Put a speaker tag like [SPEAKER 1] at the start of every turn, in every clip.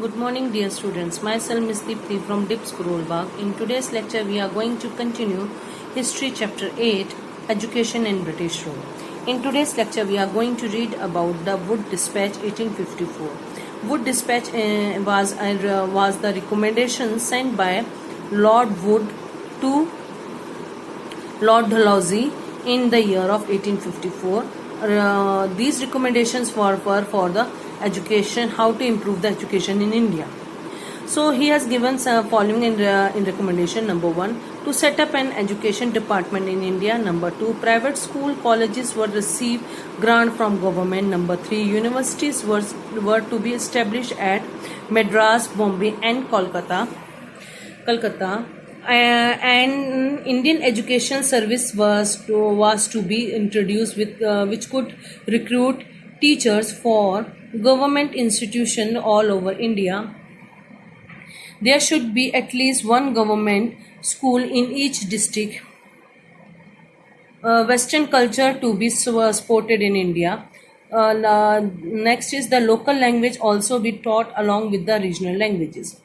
[SPEAKER 1] Good morning, dear students. Myself is Deepthi from DIPS Kurolbagh. In today's lecture, we are going to continue History Chapter 8, Education in British Rule. In today's lecture, we are going to read about the Wood Dispatch 1854. Wood Dispatch was the recommendation sent by Lord Wood to Lord Dalhousie in the year of 1854. These recommendations were for the education, how to improve the education in India. So he has given some following in recommendation. Number 1, to set up an education department in India. Number 2, private school colleges were receive grant from government. Number 3, universities were to be established at Madras, Bombay and Kolkata. And Indian Education Service was to be introduced with which could recruit teachers for government institution all over India. There should be at least one government school in each district. Western culture to be supported in India. Next is the local language also be taught along with the regional languages.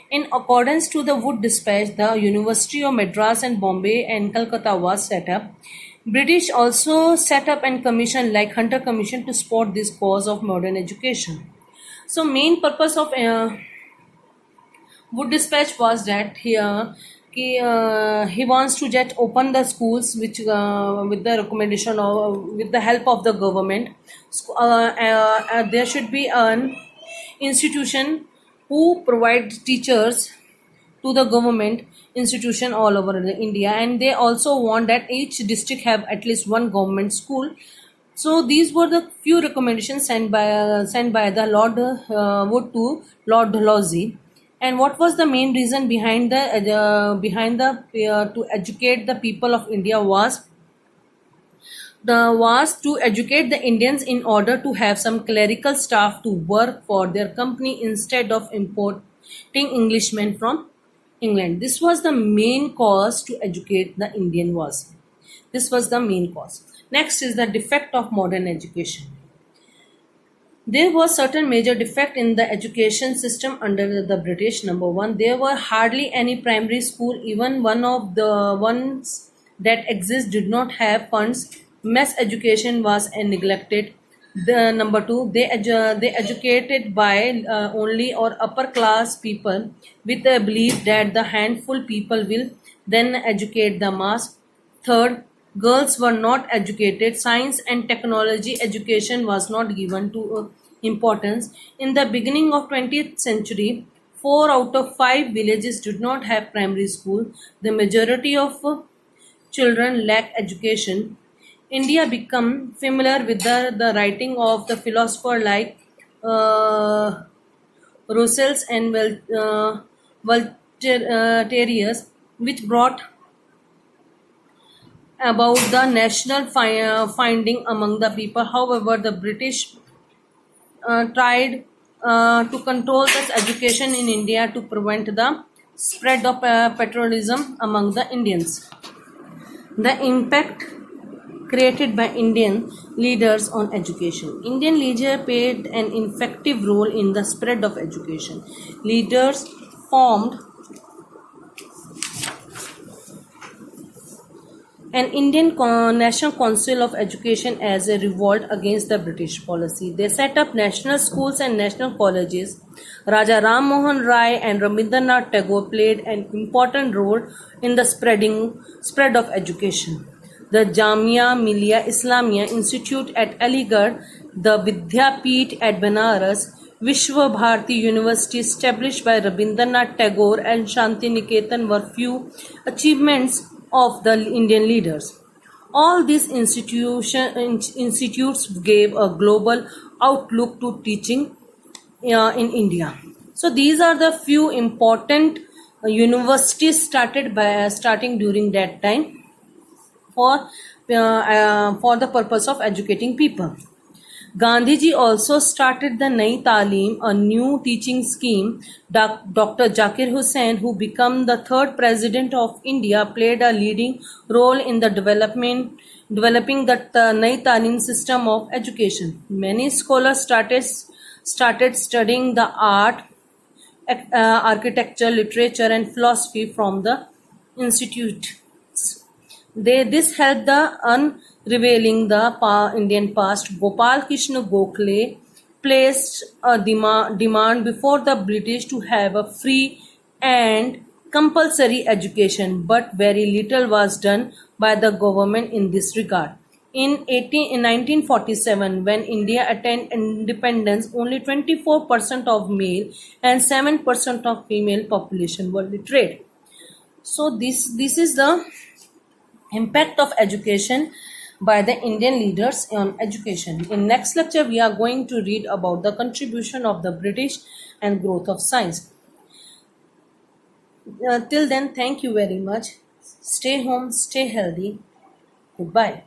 [SPEAKER 1] In accordance to the Wood Dispatch, the University of Madras and Bombay and Calcutta was set up. British also set up and commission like Hunter Commission to support this cause of modern education. So main purpose of Wood Dispatch was that he wants to just open the schools which with the recommendation or with the help of the government. There should be an institution who provide teachers to the government institution all over India, and they also want that each district have at least one government school. So these were the few recommendations sent by the Lord Wood to Lord Dalhousie. And what was the main reason behind to educate the people of India was to educate the Indians in order to have some clerical staff to work for their company instead of importing Englishmen from England. This was the main cause to educate the Indian was. This was the main cause. Next is the defect of modern education. There was certain major defect in the education system under the British. Number 1, there were hardly any primary school. Even one of the ones that exist did not have funds. Mass education was neglected. Number 2, they educated by only or upper class people with a belief that the handful people will then educate the mass. Third, girls were not educated. Science and technology education was not given to importance. In the beginning of 20th century, 4 out of 5 villages did not have primary school. The majority of children lack education. India became familiar with the writing of the philosopher like Rousseau and Voltaire, which brought about the national finding among the people. However, the British tried to control this education in India to prevent the spread of patriotism among the Indians. The impact created by Indian leaders on education. Indian leaders played an effective role in the spread of education. Leaders formed an Indian National Council of Education as a revolt against the British policy. They set up national schools and national colleges. Raja Ram Mohan Rai and Rabindranath Tagore played an important role in the spread of education. The Jamia Millia Islamia Institute at Aligarh, the Vidyapeeth at Banaras, Vishwa Bharati University established by Rabindranath Tagore and Shanti Niketan were few achievements of the Indian leaders. All these institutes gave a global outlook to teaching in India. So these are the few important universities starting during that time for the purpose of educating people. Gandhiji also started the Nai Talim, a new teaching scheme. Dr. Zakir Hussain, who became the third president of India, played a leading role in the developing the Nai Talim system of education. Many scholars started studying the art architecture, literature, and philosophy from the institute. This helped the unraveling the Indian past. Gopal Krishna Gokhale placed a demand before the British to have a free and compulsory education, but very little was done by the government in this regard. In 1947, when India attained independence, only 24% of male and 7% of female population were literate. So this is the impact of education by the Indian leaders on education. In next lecture, we are going to read about the contribution of the British and growth of science. Till then, thank you very much. Stay home, stay healthy. Goodbye.